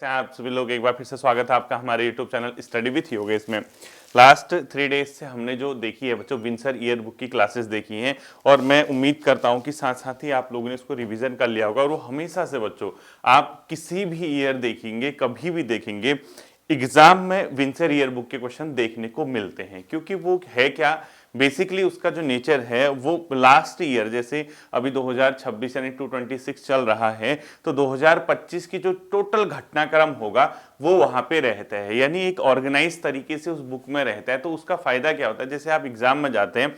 आप सभी लोग एक बार फिर से स्वागत है आपका हमारे YouTube channel study with Yogesh में। लास्ट 3 डेज से हमने जो देखी है बच्चों विंसर ईयर बुक की क्लासेस देखी हैं और मैं उम्मीद करता हूं कि साथ साथ ही आप लोगों ने इसको रिवीजन कर लिया होगा। और वो हमेशा से बच्चों आप किसी भी ईयर देखेंगे, कभी भी देखेंगे, एग्जाम में विंसर ईयर बुक के क्वेश्चन देखने को मिलते हैं। क्योंकि वो है क्या, बेसिकली उसका जो नेचर है वो लास्ट ईयर, जैसे अभी 2026 यानी 226 चल रहा है, तो 2025 की जो टोटल घटनाक्रम होगा वो वहां पे रहता है, यानी एक ऑर्गेनाइज तरीके से उस बुक में रहता है। तो उसका फायदा क्या होता है, जैसे आप एग्जाम में जाते हैं,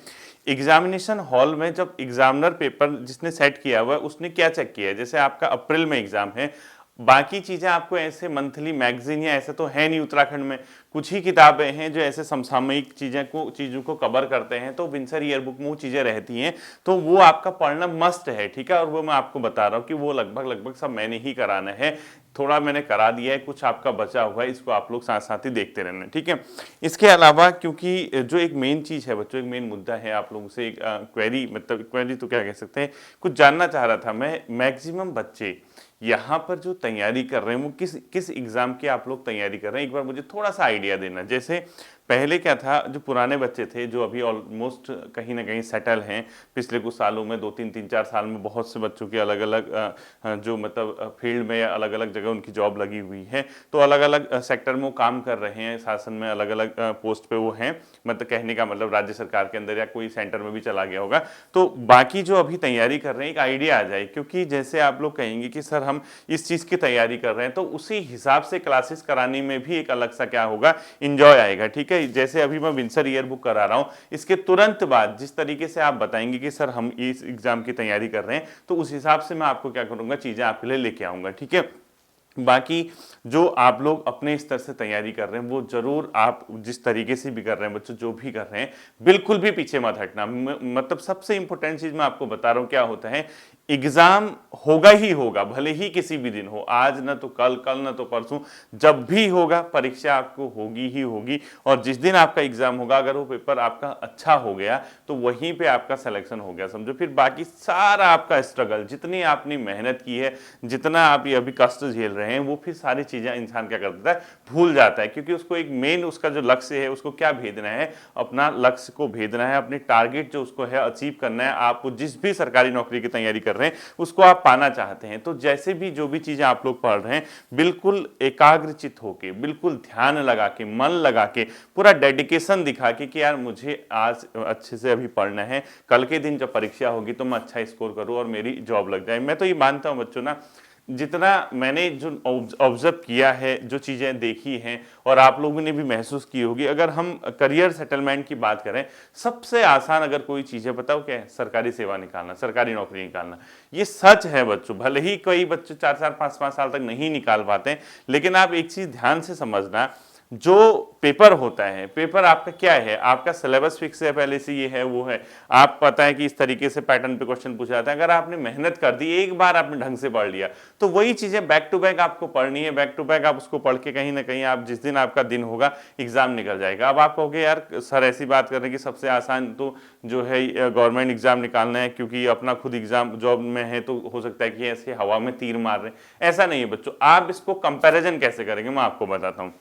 एग्जामिनेशन हॉल में जब एग्जामिनर पेपर जिसने सेट किया हुआ है उसने क्या चेक किया है, जैसे आपका अप्रैल में एग्जाम है, बाकी चीजें आपको ऐसे मंथली मैगजीन या ऐसे तो है नहीं उत्तराखंड में, कुछ ही किताबें हैं जो ऐसे समसामयिक चीजों को कवर करते हैं। तो विंसर ईयर बुक में वो चीजें रहती हैं, तो वो आपका पढ़ना मस्ट है, ठीक है। और वो मैं आपको बता रहा हूँ कि वो लगभग सब मैंने ही कराना है, थोड़ा मैंने करा दिया है, कुछ आपका बचा हुआ है, इसको आप लोग साथ साथ ही देखते रहना, ठीक है। इसके अलावा क्योंकि जो एक मेन चीज है बच्चों, एक मेन मुद्दा है, आप लोगों से एक क्वेरी, मतलब क्वेरी तो क्या कह सकते हैं, कुछ जानना चाह रहा था मैं। मैक्सिमम बच्चे यहाँ पर जो तैयारी कर रहे हैं वो किस किस एग्जाम की आप लोग तैयारी कर रहे हैं, एक बार मुझे थोड़ा सा आइडिया देना। जैसे पहले क्या था, जो पुराने बच्चे थे जो अभी ऑलमोस्ट कहीं ना कहीं सेटल हैं, पिछले कुछ सालों में 2-3-3-4 साल में बहुत से बच्चों की अलग अलग जो मतलब फील्ड में या अलग अलग जगह उनकी जॉब लगी हुई है, तो अलग अलग सेक्टर में वो काम कर रहे हैं, शासन में अलग अलग पोस्ट पे वो हैं, मतलब कहने का मतलब राज्य सरकार के अंदर या कोई सेंटर में भी चला गया होगा। तो बाकी जो अभी तैयारी कर रहे हैं एक आइडिया आ जाए, क्योंकि जैसे आप लोग कहेंगे कि सर हम इस चीज की तैयारी कर रहे हैं, तो उसी हिसाब से क्लासेस कराने में भी एक अलग सा क्या होगा, इंजॉय आएगा, ठीक है। जैसे अभी मैं विंसर ईयर बुक करा रहा हूं, इसके तुरंत बाद जिस तरीके से आप बताएंगे कि सर हम इस एग्जाम की तैयारी कर रहे हैं, तो उस हिसाब से मैं आपको क्या करूंगा, चीजें आपके लिए लेके आऊंगा, ठीक है। बाकी जो आप लोग अपने स्तर से तैयारी कर रहे हैं वो जरूर, आप जिस तरीके से भी कर रहे हैं बच्चों, जो भी कर रहे हैं, बिल्कुल भी पीछे मत हटना। मतलब सबसे इंपॉर्टेंट चीज मैं आपको बता रहा हूं, क्या होता है, एग्जाम होगा ही होगा, भले ही किसी भी दिन हो, आज ना तो कल, कल ना तो परसों, जब भी होगा परीक्षा आपको होगी ही होगी। और जिस दिन आपका एग्जाम होगा, अगर वो पेपर आपका अच्छा हो गया तो वहीं पे आपका सिलेक्शन हो गया समझो। फिर बाकी सारा आपका स्ट्रगल, जितनी आपने मेहनत की है, जितना आप ये अभी कष्ट झेल रहे हैं, वो फिर सारी चीजें इंसान क्या कर देता है, भूल जाता है। क्योंकि उसको एक मेन उसका जो लक्ष्य है, उसको क्या भेदना है, अपना लक्ष्य को भेदना है, अपने टारगेट जो उसको है अचीव करना है। आप जिस भी सरकारी नौकरी की तैयारी कर रहे हैं उसको आप पाना चाहते हैं, तो जैसे भी जो भी चीजें आप लोग पढ़ रहे हैं, बिल्कुल एकाग्रचित होके, बिल्कुल ध्यान लगा के, मन लगा के, पूरा डेडिकेशन दिखा के कि यार मुझे आज अच्छे से अभी पढ़ना है, कल के दिन जब परीक्षा होगी तो मैं अच्छा स्कोर करूं और मेरी जॉब लग जाए। मैं तो ये मानता हूं बच्चों ना, जितना मैंने जो ऑब्जर्व किया है, जो चीज़ें देखी हैं और आप लोगों ने भी महसूस की होगी, अगर हम करियर सेटलमेंट की बात करें, सबसे आसान अगर कोई चीज़ है बताओ क्या है, सरकारी सेवा निकालना, सरकारी नौकरी निकालना। ये सच है बच्चों, भले ही कई बच्चे 4-4 5-5 साल तक नहीं निकाल पाते, लेकिन आप एक चीज़ ध्यान से समझना, जो पेपर होता है, पेपर आपका क्या है, आपका सिलेबस फिक्स है पहले से, ये है वो है, आप पता है कि इस तरीके से पैटर्न पे क्वेश्चन पूछा जाता है। अगर आपने मेहनत कर दी, एक बार आपने ढंग से पढ़ लिया, तो वही चीजें बैक टू बैक आपको पढ़नी है, बैक टू बैक आप उसको पढ़ के कहीं ना कहीं आप जिस दिन आपका दिन होगा एग्जाम निकल जाएगा। अब आप कहोगे यार सर ऐसी बात कर रहे हैं कि सबसे आसान तो जो है गवर्नमेंट एग्जाम निकालना है, क्योंकि अपना खुद एग्जाम जॉब में है तो हो सकता है कि ऐसे हवा में तीर मार रहे हैं। ऐसा नहीं है बच्चों, आप इसको कंपेरिजन कैसे करेंगे मैं आपको बताता हूँ।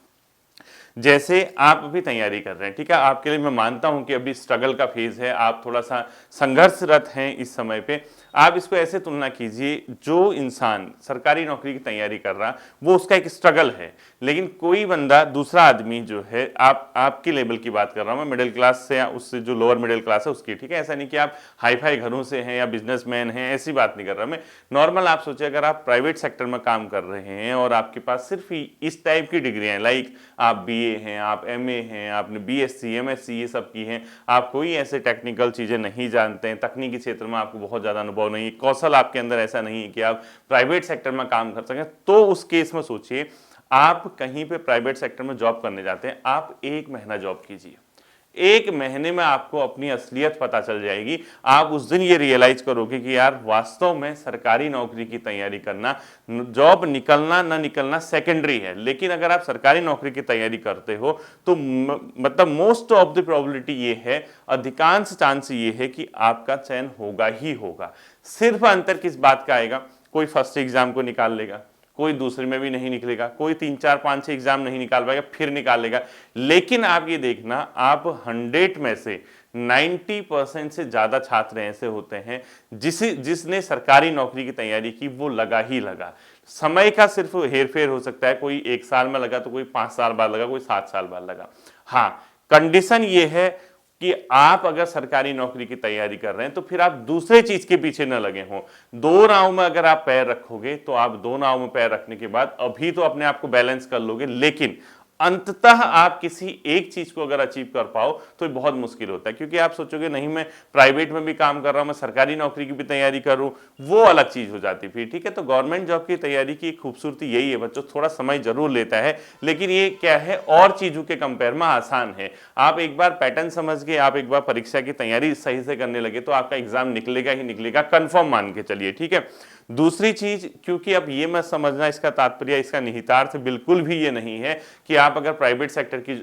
जैसे आप अभी तैयारी कर रहे हैं, ठीक है, आपके लिए मैं मानता हूं कि अभी स्ट्रगल का फेज है, आप थोड़ा सा संघर्षरत हैं इस समय पे। आप इसको ऐसे तुलना कीजिए, जो इंसान सरकारी नौकरी की तैयारी कर रहा, वो उसका एक स्ट्रगल है, लेकिन कोई बंदा, दूसरा आदमी जो है, आपके लेवल की बात कर रहा हूं मैं, मिडिल क्लास से या उससे जो लोअर मिडिल क्लास है उसकी, ठीक है। ऐसा नहीं कि आप हाई फाई घरों से हैं या बिजनेसमैन हैं, ऐसी बात नहीं कर रहा मैं। नॉर्मल आप सोचिए, अगर आप प्राइवेट सेक्टर में काम कर रहे हैं और आपके पास सिर्फ इस टाइप की डिग्री है, लाइक आप बीए हैं, आप एमए हैं, आपने बीएससी एमएससी ये सब की हैं, आप कोई ऐसे टेक्निकल चीजें नहीं जानते हैं, तकनीकी क्षेत्र में आपको बहुत ज्यादा अनुभव नहीं है, कौशल आपके अंदर ऐसा नहीं है कि आप प्राइवेट सेक्टर में काम कर सकें, तो उस केस में सोचिए, आप कहीं पे प्राइवेट सेक्टर में जॉब करने जाते हैं, आप 1 महीना जॉब कीजिए, 1 महीने में आपको अपनी असलियत पता चल जाएगी। आप उस दिन ये रियलाइज करोगे कि यार वास्तव में सरकारी नौकरी की तैयारी करना, जॉब निकलना ना निकलना सेकेंडरी है, लेकिन अगर आप सरकारी नौकरी की तैयारी करते हो तो मतलब मोस्ट ऑफ द प्रोबेबिलिटी ये है, अधिकांश चांस ये है कि आपका चयन होगा ही होगा। सिर्फ अंतर किस बात का आएगा, कोई फर्स्ट एग्जाम को निकाल लेगा, कोई दूसरे में भी नहीं निकलेगा, कोई 3 4 5 6 एग्जाम नहीं निकाल पाएगा, फिर निकालेगा। लेकिन आप ये देखना, आप 100 में से 90% से ज्यादा छात्र ऐसे होते हैं जिसने सरकारी नौकरी की तैयारी की, वो लगा ही लगा। समय का सिर्फ हेरफेर हो सकता है, कोई 1 साल में लगा तो कोई 5 साल बाद लगा, कोई 7 साल बाद लगा। हाँ, कंडीशन ये है कि आप अगर सरकारी नौकरी की तैयारी कर रहे हैं तो फिर आप दूसरे चीज के पीछे न लगे हों। दो नाव में अगर आप पैर रखोगे तो आप दो नाव में पैर रखने के बाद अभी तो अपने आप को बैलेंस कर लोगे, लेकिन अंततः आप किसी एक चीज को अगर अचीव कर पाओ तो ये बहुत मुश्किल होता है। क्योंकि आप सोचोगे नहीं मैं प्राइवेट में भी काम कर रहा हूं, मैं सरकारी नौकरी की भी तैयारी करूं, वो अलग चीज हो जाती फिर। ठीक है, तो गवर्नमेंट जॉब की तैयारी की खूबसूरती यही है बच्चों, थोड़ा समय जरूर लेता है, लेकिन ये क्या है, और चीजों के कंपेयर में आसान है। आप एक बार पैटर्न समझ के आप एक बार परीक्षा की तैयारी सही से करने लगे तो आपका एग्जाम निकलेगा ही निकलेगा, कंफर्म मान के चलिए। ठीक है, दूसरी चीज, क्योंकि अब ये मत समझना इसका तात्पर्य, इसका निहितार्थ बिल्कुल भी ये नहीं है कि आप अगर प्राइवेट सेक्टर की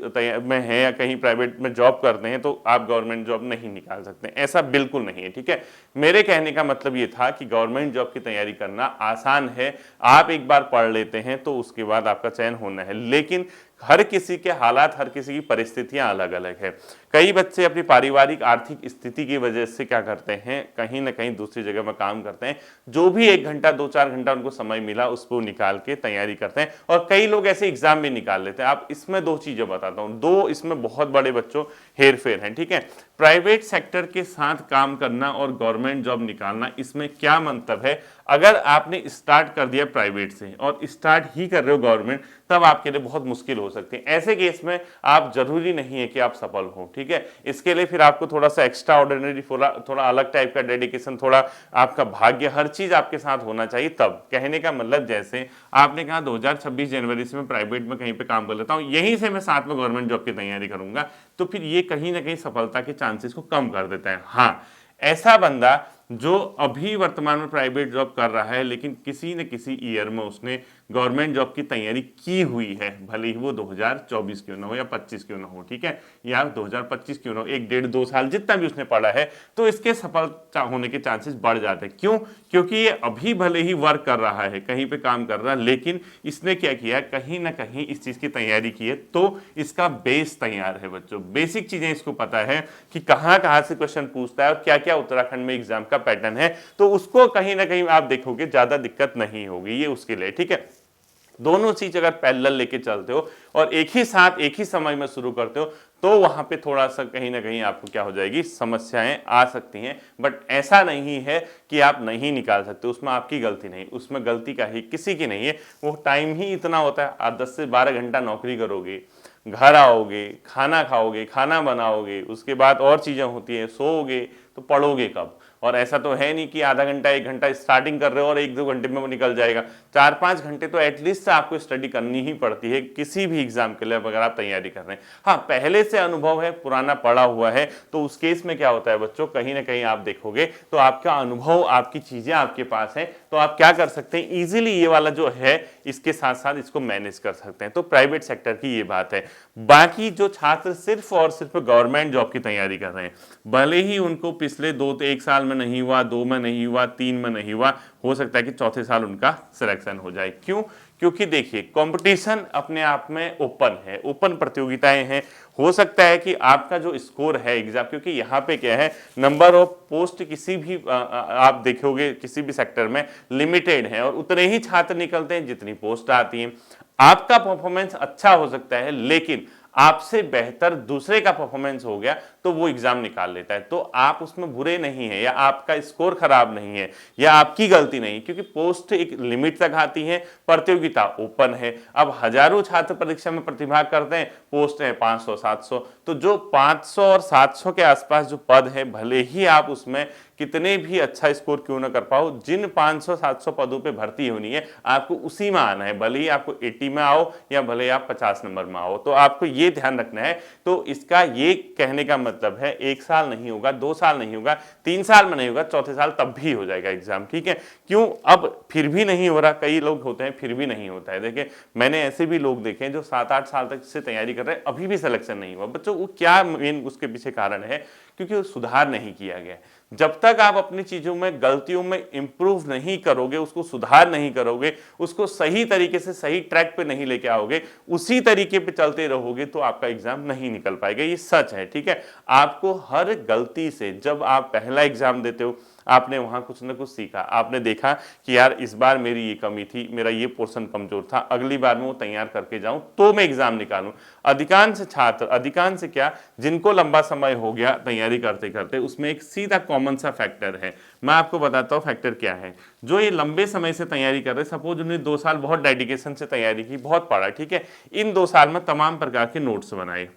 में हैं या कहीं प्राइवेट में जॉब करते हैं तो आप गवर्नमेंट जॉब नहीं निकाल सकते, ऐसा बिल्कुल नहीं है। ठीक है, मेरे कहने का मतलब ये था कि गवर्नमेंट जॉब की तैयारी करना आसान है, आप एक बार पढ़ लेते हैं तो उसके बाद आपका चयन होना है। लेकिन हर किसी के हालात, हर किसी की परिस्थितियां अलग अलग है। कई बच्चे अपनी पारिवारिक आर्थिक स्थिति की वजह से क्या करते हैं, कहीं ना कहीं दूसरी जगह में काम करते हैं, जो भी 1 घंटा 2-4 घंटा उनको समय मिला उसको निकाल के तैयारी करते हैं, और कई लोग ऐसे एग्जाम भी निकाल लेते हैं। आप इसमें दो चीजें बताता हूं, दो इसमें बहुत बड़े बच्चों हेरफेर हैं। ठीक है, प्राइवेट सेक्टर के साथ काम करना और गवर्नमेंट जॉब निकालना, इसमें क्या मंतव्य है। अगर आपने स्टार्ट कर दिया प्राइवेट से और स्टार्ट ही कर रहे हो गवर्नमेंट, तब आपके लिए बहुत मुश्किल हो सकती है। ऐसे केस में आप जरूरी नहीं है कि आप सफल हो। ठीक है, इसके लिए फिर आपको थोड़ा सा एक्स्ट्रा ऑर्डिनरी, थोड़ा अलग टाइप का डेडिकेशन, थोड़ा आपका भाग्य, हर चीज आपके साथ होना चाहिए। तब कहने का मतलब, जैसे आपने कहा 2026 जनवरी से मैं प्राइवेट में कहीं पे काम कर लेता हूं, यहीं से मैं साथ में गवर्नमेंट जॉब की तैयारी करूंगा, तो फिर ये कहीं ना कहीं सफलता के चांसेस को कम कर देता है। हाँ, ऐसा बंदा जो अभी वर्तमान में प्राइवेट जॉब कर रहा है लेकिन किसी न किसी ईयर में उसने गवर्नमेंट जॉब की तैयारी की हुई है, भले ही वो 2024 क्यों ना हो या 25 क्यों ना हो, ठीक है, या 2025 क्यों ना हो, 1-1.5-2 साल जितना भी उसने पढ़ा है, तो इसके सफल होने के चांसेस बढ़ जाते हैं। क्यों? क्योंकि ये अभी भले ही वर्क कर रहा है, कहीं पे काम कर रहा है, लेकिन इसने क्या किया, कहीं ना कहीं इस चीज की तैयारी की है, तो इसका बेस तैयार है बच्चों। बेसिक चीजें इसको पता है कि कहां कहां से क्वेश्चन पूछता है और क्या क्या उत्तराखंड में एग्जाम का पैटर्न है, तो उसको कहीं ना कहीं आप देखोगे ज्यादा दिक्कत नहीं होगी ये उसके लिए। ठीक है, दोनों चीज अगर पैरेलल लेके चलते हो और एक ही साथ एक ही समय में शुरू करते हो, तो वहां पे थोड़ा सा कहीं ना कहीं आपको क्या हो जाएगी, समस्याएं आ सकती हैं। बट ऐसा नहीं है कि आप नहीं निकाल सकते, उसमें आपकी गलती नहीं, उसमें गलती का ही किसी की नहीं है। वो टाइम ही इतना होता है, आप 10 से 12 घंटा नौकरी करोगे, घर आओगे, खाना खाओगे, खाना बनाओगे, उसके बाद और चीजें होती है, सोओगे, तो पढ़ोगे कब। और ऐसा तो है नहीं कि आधा घंटा 1 घंटा स्टार्टिंग कर रहे हो और 1-2 घंटे में वो निकल जाएगा। 4-5 घंटे तो एटलीस्ट आपको स्टडी करनी ही पड़ती है किसी भी एग्जाम के लिए अगर आप तैयारी कर रहे हैं। हाँ, पहले से अनुभव है, पुराना पढ़ा हुआ है, तो उस केस में क्या होता है बच्चों, कहीं ना कहीं आप देखोगे तो आपका अनुभव, आपकी चीजें आपके पास है, तो आप क्या कर सकते हैं, इजीली ये वाला जो है इसके साथ साथ इसको मैनेज कर सकते हैं। तो प्राइवेट सेक्टर की ये बात है। बाकी जो छात्र सिर्फ और सिर्फ गवर्नमेंट जॉब की तैयारी कर रहे हैं, भले ही उनको पिछले 1 साल में नहीं हुआ, 2 में नहीं हुआ, 3 में नहीं हुआ, हो सकता है कि चौथे साल उनका सिलेक्शन हो जाए। क्यों? क्योंकि देखिए, कंपटीशन अपने आप में ओपन है, ओपन प्रतियोगिताएं हैं। हो सकता है कि आपका जो स्कोर है एग्जाम, क्योंकि यहाँ पे क्या है, नंबर ऑफ पोस्ट किसी भी आप देखोगे किसी भी सेक्टर में लिमिटेड है और उतने ही छात्र निकलते हैं जितनी पोस्ट आती हैं। आपका परफॉर्मेंस अच्छा हो सकता है, लेकिन आपसे बेहतर दूसरे का परफॉर्मेंस हो गया तो वो एग्जाम निकाल लेता है, तो आप उसमें बुरे नहीं है, या आपका स्कोर खराब नहीं है, या आपकी गलती नहीं, क्योंकि पोस्ट एक लिमिट तक आती है, प्रतियोगिता ओपन है। अब हजारों छात्र परीक्षा में प्रतिभाग करते हैं, पोस्ट है 500-700, तो जो 500 और 700 के आसपास जो पद है, भले ही आप उसमें कितने भी अच्छा स्कोर क्यों ना कर पाओ, जिन 500-700 पदों पे भर्ती होनी है आपको उसी में आना है, भले ही आपको 80 में आओ या भले ही आप 50 नंबर में आओ, तो आपको ये ध्यान रखना है। तो इसका ये कहने का मतलब है 1 साल नहीं होगा, 2 साल नहीं होगा, 3 साल में नहीं होगा, चौथे साल तब भी हो जाएगा एग्जाम। ठीक है, क्यों? अब फिर भी नहीं हो रहा, कई लोग होते हैं फिर भी नहीं होता है। देखिए, मैंने ऐसे भी लोग देखे हैं जो 7-8 साल तक से तैयारी कर रहे हैं, अभी भी सिलेक्शन नहीं हुआ। बच्चों, वो क्या मेन उसके पीछे कारण है क्योंकि वो सुधार नहीं किया गया। जब तक आप अपनी चीजों में गलतियों में इंप्रूव नहीं करोगे, उसको सुधार नहीं करोगे, उसको सही तरीके से सही ट्रैक पे नहीं लेके आओगे, उसी तरीके पे चलते रहोगे, तो आपका एग्जाम नहीं निकल पाएगा। ये सच है, ठीक है। आपको हर गलती से, जब आप पहला एग्जाम देते हो, आपने वहां कुछ ना कुछ सीखा, आपने देखा कि यार इस बार मेरी ये कमी थी, मेरा ये पोर्शन कमजोर था, अगली बार मैं वो तैयार करके जाऊं तो मैं एग्जाम निकालूं। अधिकांश छात्र, अधिकांश क्या, जिनको लंबा समय हो गया तैयारी करते करते, उसमें एक सीधा कॉमन सा फैक्टर है। मैं आपको बताता हूं फैक्टर क्या है। जो ये लंबे समय से तैयारी कर रहे, सपोज उन्होंने 2 साल बहुत डेडिकेशन से तैयारी की, बहुत पढ़ा, ठीक है, इन 2 साल में तमाम प्रकार के नोट्स बनाए,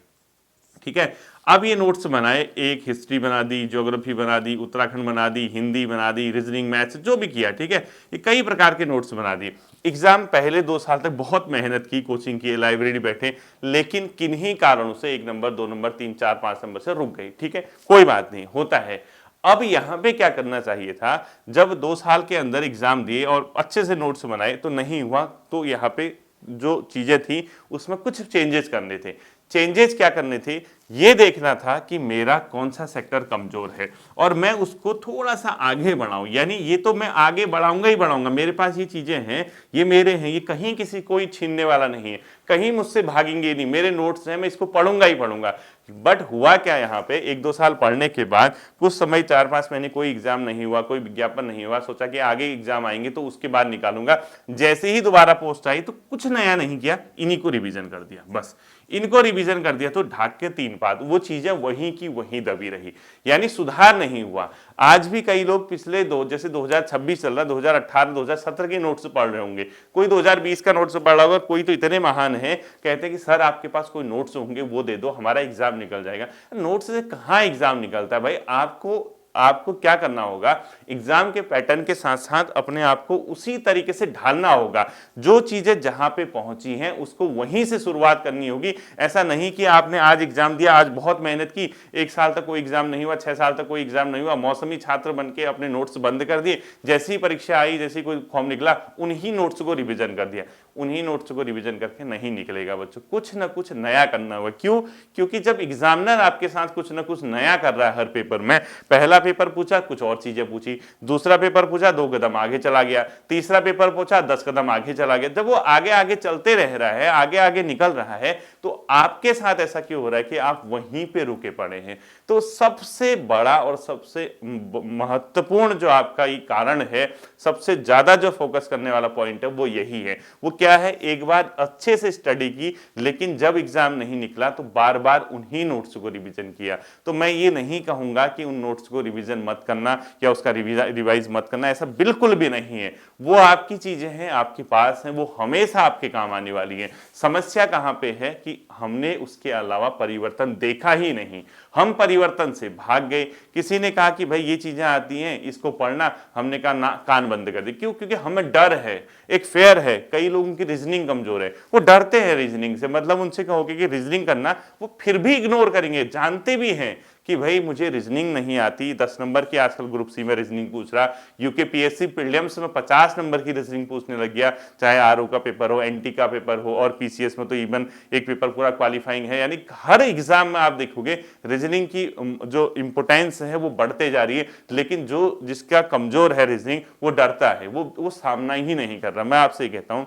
ठीक है। अब ये नोट्स बनाए, एक हिस्ट्री बना दी, ज्योग्राफी बना दी, उत्तराखंड बना दी, हिंदी बना दी, रीजनिंग, मैथ्स, जो भी किया, ठीक है, ये कई प्रकार के नोट्स बना दिए। एग्जाम पहले 2 साल तक बहुत मेहनत की, कोचिंग की, लाइब्रेरी बैठे, लेकिन किन्हीं कारणों से 1 नंबर, 2 नंबर, 3, 4, 5 नंबर से रुक गई, ठीक है, कोई बात नहीं, होता है। अब यहां पे क्या करना चाहिए था, जब 2 साल के अंदर एग्जाम दिए और अच्छे से नोट्स बनाए तो नहीं हुआ, तो यहाँ पे जो चीजें थी उसमें कुछ चेंजेस करने थे। चेंजेस क्या करने थे, ये देखना था कि मेरा कौन सा सेक्टर कमजोर है और मैं उसको थोड़ा सा आगे बढ़ाऊं। यानी ये तो मैं आगे बढ़ाऊंगा ही बढ़ाऊंगा, मेरे पास ये चीजें हैं, ये मेरे हैं, ये कहीं किसी कोई छीनने वाला नहीं है, कहीं मुझसे भागेंगे नहीं, मेरे नोट्स हैं, मैं इसको पढ़ूंगा ही पढ़ूंगा। बट हुआ क्या, यहाँ पे 1-2 साल पढ़ने के बाद कुछ समय 4-5 महीने कोई एग्जाम नहीं हुआ, कोई विज्ञापन नहीं हुआ, सोचा कि आगे एग्जाम आएंगे तो उसके बाद निकालूंगा। जैसे ही दोबारा पोस्ट आई तो कुछ नया नहीं किया, इन्हीं को रिवीजन कर दिया, बस इनको रिवीजन कर दिया, तो ढाक के 3 पात, वो चीजें वहीं की वहीं दबी रही, यानी सुधार नहीं हुआ। आज भी कई लोग पिछले जैसे 2026 चल रहा, 2018, 2017 के नोट्स पढ़ रहे होंगे, कोई 2020 का नोट्स पढ़ रहा होगा, कोई तो इतने महान है, कहते हैं कि सर आपके पास कोई नोट्स होंगे वो दे दो, हमारा एग्जाम निकल जाएगा। नोट्स से कहाँ एग्जाम निकलता है भाई? आपको क्या करना होगा, एग्जाम के पैटर्न के साथ साथ अपने आप को उसी तरीके से ढालना होगा। जो चीजें जहां पे पहुंची हैं उसको वहीं से शुरुआत करनी होगी। ऐसा नहीं कि आपने आज एग्जाम दिया, आज बहुत मेहनत की, 1 साल तक कोई एग्जाम नहीं हुआ, 6 साल तक कोई एग्जाम नहीं हुआ, मौसमी छात्र बन के अपने नोट्स बंद कर दिए, जैसी परीक्षा आई, जैसी कोई फॉर्म निकला, उन्हीं नोट्स को रिविजन कर दिया। उन्हीं नोट्स को रिवीजन करके नहीं निकलेगा बच्चों, कुछ ना कुछ नया करना होगा। क्यों? क्योंकि जब एग्जामिनर आपके साथ कुछ ना कुछ नया कर रहा है हर पेपर में, पहला पेपर पूछा कुछ और चीजें पूछी, दूसरा पेपर पूछा 2 कदम आगे चला गया, तीसरा पेपर पूछा 10 कदम आगे चला गया। जब वो आगे आगे चलते रह रहा है, आगे आगे निकल रहा है, तो आपके साथ ऐसा क्यों हो रहा है कि आप वहीं पे रुके पड़े हैं? तो सबसे बड़ा और सबसे महत्वपूर्ण जो आपका ये कारण है, सबसे ज्यादा जो फोकस करने वाला पॉइंट है वो यही है। वो क्या है? एक बार अच्छे से स्टडी की, लेकिन जब एग्जाम नहीं निकला तो बार बार उन्हीं नोट्स को रिवीजन किया। तो मैं ये नहीं कहूंगा कि उन नोट्स को रिवीजन मत करना या उसका रिवाइज मत करना, ऐसा बिल्कुल भी नहीं है। वो आपकी चीजें हैं, आपके पास हैं, वो हमेशा आपके काम आने वाली है। समस्या कहां पे है कि हमने उसके अलावा परिवर्तन देखा ही नहीं, हम परिवर्तन से भाग गए। किसी ने कहा कि भाई ये चीजें आती हैं, इसको पढ़ना, हमने कहा ना, कान बंद कर दे। क्यों? क्योंकि हमें डर है, एक फेयर है। कई लोगों की रीजनिंग कमजोर है, वो डरते हैं रीजनिंग से। मतलब उनसे कहोगे कि रीजनिंग करना, वो फिर भी इग्नोर करेंगे, जानते भी हैं कि भाई मुझे रीजनिंग नहीं आती। 10 नंबर की आजकल ग्रुप सी में रीजनिंग पूछ रहा, यूकेपीएससी प्रीलिम्स में 50 नंबर की रीजनिंग पूछने लग गया, चाहे आरओ का पेपर हो, एनटी का पेपर हो, और पीसीएस में तो इवन एक पेपर पूरा क्वालिफाइंग है। यानी हर एग्जाम में आप देखोगे रीजनिंग की जो इंपोर्टेंस है वो बढ़ते जा रही है, लेकिन जो जिसका कमजोर है रीजनिंग, वो डरता है, वो सामना ही नहीं कर रहा। मैं आपसे कहता हूं,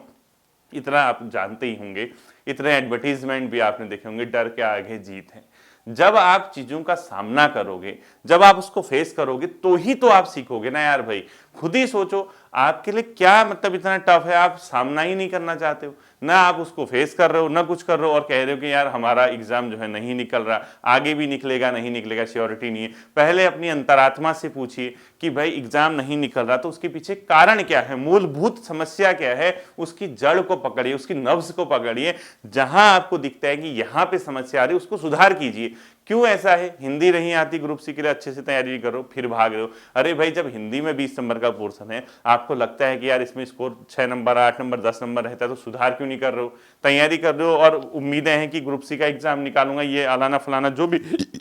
इतना आप जानते ही होंगे, इतने एडवर्टीजमेंट भी आपने देखे होंगे, डर के आगे जीत है। जब आप चीजों का सामना करोगे, जब आप उसको फेस करोगे, तो ही तो आप सीखोगे ना यार। भाई खुद ही सोचो, आपके लिए क्या मतलब इतना टफ है, आप सामना ही नहीं करना चाहते हो, ना आप उसको फेस कर रहे हो, ना कुछ कर रहे हो, और कह रहे हो कि यार हमारा एग्जाम जो है नहीं निकल रहा, आगे भी निकलेगा नहीं निकलेगा, श्योरिटी नहीं है। पहले अपनी अंतरात्मा से पूछिए कि भाई एग्जाम नहीं निकल रहा तो उसके पीछे कारण क्या है, मूलभूत समस्या क्या है, उसकी जड़ को पकड़िए, उसकी नब्ज को पकड़िए। जहां आपको दिखता है कि यहां पे समस्या आ रही है, उसको सुधार कीजिए। क्यों ऐसा है? हिंदी नहीं आती, ग्रुप सी के लिए अच्छे से तैयारी करो, फिर भाग रहे हो। अरे भाई, जब हिंदी में 20 नंबर का पोर्शन है, आपको लगता है कि यार इसमें स्कोर 6 नंबर, 8 नंबर, 10 नंबर रहता है, तो सुधार क्यों नहीं कर रहे हो? तैयारी कर रहे हो और उम्मीदें हैं कि ग्रुप सी का एग्जाम निकालूंगा, ये अलाना फलाना जो भी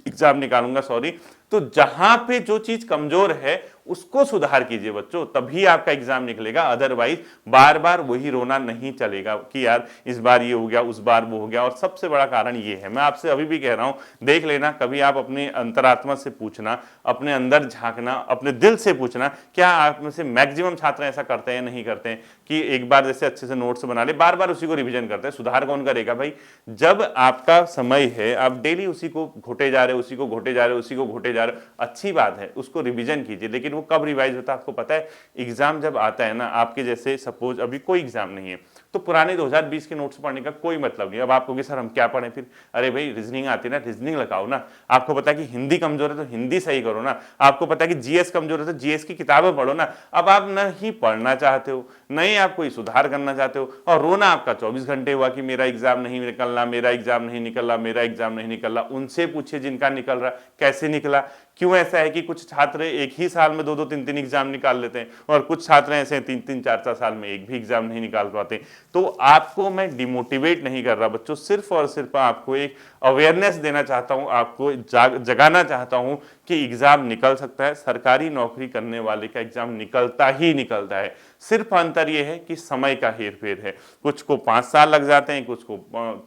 एग्जाम निकालूंगा, सॉरी। तो जहां पे जो चीज कमजोर है उसको सुधार कीजिए बच्चों, तभी आपका एग्जाम निकलेगा। अदरवाइज बार बार वही रोना नहीं चलेगा कि यार इस बार ये हो गया, उस बार वो हो गया। और सबसे बड़ा कारण ये है, मैं आपसे अभी भी कह रहा हूं, देख लेना, कभी आप अपने अंतरात्मा से पूछना, अपने अंदर झांकना, अपने दिल से पूछना, क्या आप में से मैक्सिमम छात्र ऐसा करते हैं नहीं करते हैं कि एक बार जैसे अच्छे से नोट्स बना ले, बार बार उसी को रिवीजन करते हैं। सुधार कौन करेगा भाई? जब आपका समय है, आप डेली उसी को घोटे जा रहे हो, उसी को घोटे जा रहे हो, उसी को घोटे जा रहे हो, अच्छी बात है, उसको रिवीजन कीजिए। लेकिन वो कब रिवाइज होता है आपको पता है? एग्जाम जब आता है ना आपके, जैसे सपोज अभी कोई एग्जाम नहीं है, तो पुराने 2020 के नोट्स पढ़ने का कोई मतलब नहीं। अब आप कहोगे सर हम क्या पढ़ें फिर? अरे भाई रीजनिंग आती है ना, रीजनिंग लगाओ ना। आपको पता है कि हिंदी कमजोर है तो हिंदी सही करो ना। आपको पता है कि जीएस कमजोर है तो जीएस की किताबें पढ़ो ना। अब आप नहीं पढ़ना चाहते हो, नहीं आप कोई सुधार करना चाहते हो, और रोना आपका 24 घंटे हुआ कि मेरा एग्जाम नहीं निकलना, मेरा एग्जाम नहीं निकला, मेरा एग्जाम नहीं निकला। उनसे पूछिए जिनका निकल रहा, कैसे निकला। क्यों ऐसा है कि कुछ छात्र एक ही साल में 2-2 3-3 एग्जाम निकाल लेते हैं, और कुछ छात्र ऐसे 3-3 4-4 साल में एक भी एग्जाम नहीं निकाल पाते। तो आपको मैं डिमोटिवेट नहीं कर रहा बच्चों, सिर्फ और सिर्फ आपको एक अवेयरनेस देना चाहता हूं, आपको जगाना चाहता हूं कि एग्जाम निकल सकता है। सरकारी नौकरी करने वाले का एग्जाम निकलता ही निकलता है। सिर्फ अंतर यह है कि समय का हेर फेर है, कुछ को 5 साल लग जाते हैं, कुछ को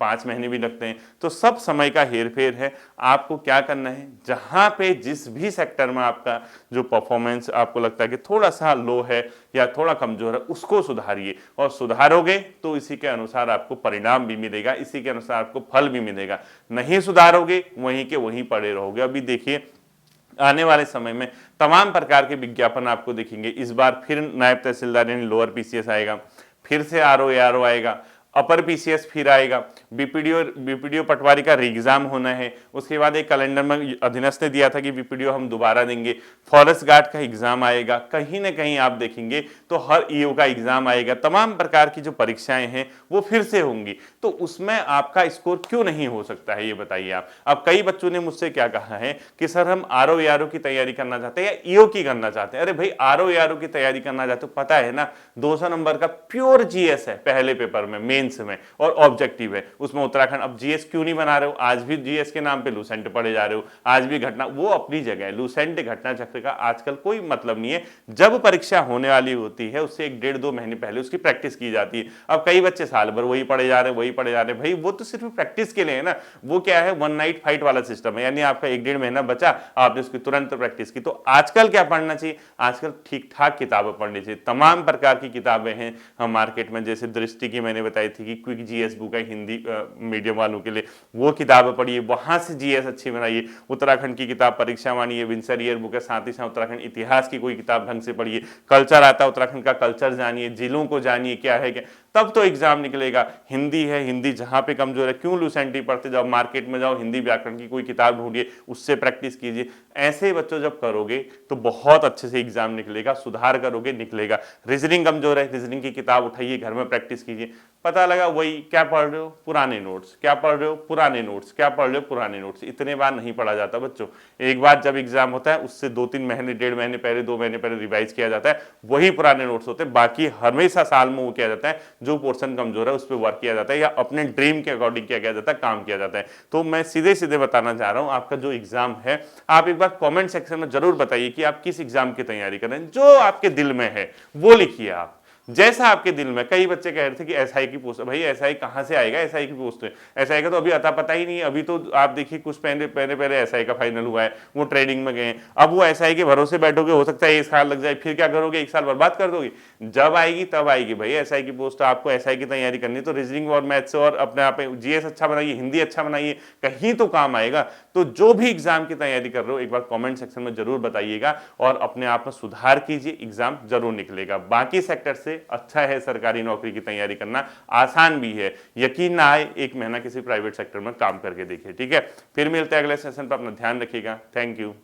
5 महीने भी लगते हैं, तो सब समय का हेर फेर है। आपको क्या करना है, जहां पे जिस भी सेक्टर में आपका जो परफॉर्मेंस आपको लगता है कि थोड़ा सा लो है या थोड़ा कमजोर है, उसको सुधारिए। और सुधारोगे तो इसी के अनुसार आपको परिणाम भी मिलेगा, इसी के अनुसार आपको फल भी मिलेगा। नहीं सुधारोगे वहीं के वहीं पड़े रहोगे। अभी देखिए आने वाले समय में तमाम प्रकार के विज्ञापन आपको दिखेंगे। इस बार फिर नायब तहसीलदार यानी लोअर पीसीएस आएगा, फिर से आरओ एआरओ आएगा, अपर पीसीएस फिर आएगा, बीपीडीओ पटवारी का री एग्जाम होना है। उसके बाद एक कैलेंडर में अधीनस्थ ने दिया था कि बीपीडीओ हम दोबारा देंगे। फॉरेस्ट गार्ड का एग्जाम आएगा, कहीं ना कहीं आप देखेंगे तो हर ईओ का एग्जाम आएगा। तमाम प्रकार की जो परीक्षाएं हैं वो फिर से होंगी, तो उसमें आपका स्कोर क्यों नहीं हो सकता है, ये बताइए आप। अब कई बच्चों ने मुझसे क्या कहा है कि सर हम आरओ एआरओ की तैयारी करना चाहते हैं या ईओ की करना चाहते हैं। अरे भाई आरओ एआरओ की तैयारी करना चाहते हो, पता है ना 200 नंबर का प्योर जीएस है पहले पेपर में, मेंस में, और ऑब्जेक्टिव है उसमें उत्तराखंड। अब जीएस क्यों नहीं बना रहे हो? आज भी जीएस के नाम पे लूसेंट पढ़े जा रहे हो, आज भी घटना, वो अपनी जगह है। लूसेंट घटना चक्र का आजकल कोई मतलब नहीं है। जब परीक्षा होने वाली होती है उससे 1-1.5-2 महीने पहले उसकी प्रैक्टिस की जाती है। अब कई बच्चे साल भर वही पढ़े जा रहे हैं, वही पढ़े जा रहे हैं। भाई वो तो सिर्फ प्रैक्टिस के लिए है ना, वो क्या है, वन नाइट फाइट वाला सिस्टम है, यानी आपका 1-1.5 महीना बचा, आपने उसकी तुरंत प्रैक्टिस की। तो आजकल क्या पढ़ना चाहिए? आजकल ठीक ठाक किताबें पढ़नी चाहिए। तमाम प्रकार की किताबें हैं हम मार्केट में, जैसे दृष्टि की मैंने बताई थी कि क्विक जीएस बुक है हिंदी मीडियम वालों के लिए, वो किताबें पढ़िए, वहां से जीएस अच्छी बनाइए। उत्तराखंड की किताब परीक्षा वाणी है, विंसर ईयर बुक है, साथ ही साथ उत्तराखंड इतिहास की कोई किताब ढंग से पढ़िए। कल्चर आता है उत्तराखंड का, कल्चर जानिए, जिलों को जानिए क्या है क्या, तब तो एग्जाम निकलेगा। हिंदी है, हिंदी जहां पे कमजोर है क्यों लूसेंटी पढ़ते जाओ, मार्केट में जाओ, हिंदी व्याकरण की कोई किताब ढूंढिए, उससे प्रैक्टिस कीजिए। ऐसे बच्चों जब करोगे तो बहुत अच्छे से एग्जाम निकलेगा, सुधार करोगे निकलेगा। रीजनिंग कमजोर है, रीजनिंग की किताब उठाइए, घर में प्रैक्टिस कीजिए। पता लगा वही क्या पढ़ रहे हो, पुराने नोट्स, क्या पढ़ रहे हो, पुराने नोट्स, क्या पढ़ रहे हो, पुराने नोट्स। इतने बार नहीं पढ़ा जाता बच्चों, एक बार जब एग्जाम होता है उससे 2-3 महीने, 1.5 महीने पहले, 2 महीने पहले रिवाइज किया जाता है, वही पुराने नोट्स होते हैं। बाकी हमेशा साल में वो किया जाता है, जो पोर्शन कमजोर है उस पर वर्क किया जाता है या अपने ड्रीम के अकॉर्डिंग किया जाता है, काम किया जाता है। तो मैं सीधे सीधे बताना चाह रहा हूं, आपका जो एग्जाम है, आप एक बार कमेंट सेक्शन में जरूर बताइए कि आप किस एग्जाम की तैयारी कर रहे हैं। जो आपके दिल में है वो लिखिए आप, जैसा आपके दिल में। कई बच्चे कह रहे थे कि एसआई की पोस्ट, भाई एसआई कहां से आएगा, एसआई की पोस्ट है, एसआई का तो अभी अता पता ही नहीं है। अभी तो आप देखिए कुछ पहले एसआई का फाइनल हुआ है, वो ट्रेनिंग में गए। अब वो एसआई के भरोसे बैठोगे, हो सकता है 1 साल लग जाए, फिर क्या करोगे, 1 साल बर्बाद कर दोगे। जब आएगी तब आएगी भाई एसआई की पोस्ट। आपको एसआई की तैयारी करनी तो रीजनिंग और मैथ्स और अपने आप जीएस अच्छा बनाइए, हिंदी अच्छा बनाइए, कहीं तो काम आएगा। तो जो भी एग्जाम की तैयारी कर रहे हो एक बार कमेंट सेक्शन में जरूर बताइएगा और अपने आप में सुधार कीजिए, एग्जाम जरूर निकलेगा। बाकी सेक्टर से अच्छा है सरकारी नौकरी की तैयारी करना, आसान भी है। यकीन ना आए, 1 महीना किसी प्राइवेट सेक्टर में काम करके देखिए, ठीक है। फिर मिलते हैं अगले सेशन पर, अपना ध्यान रखिएगा। Thank you.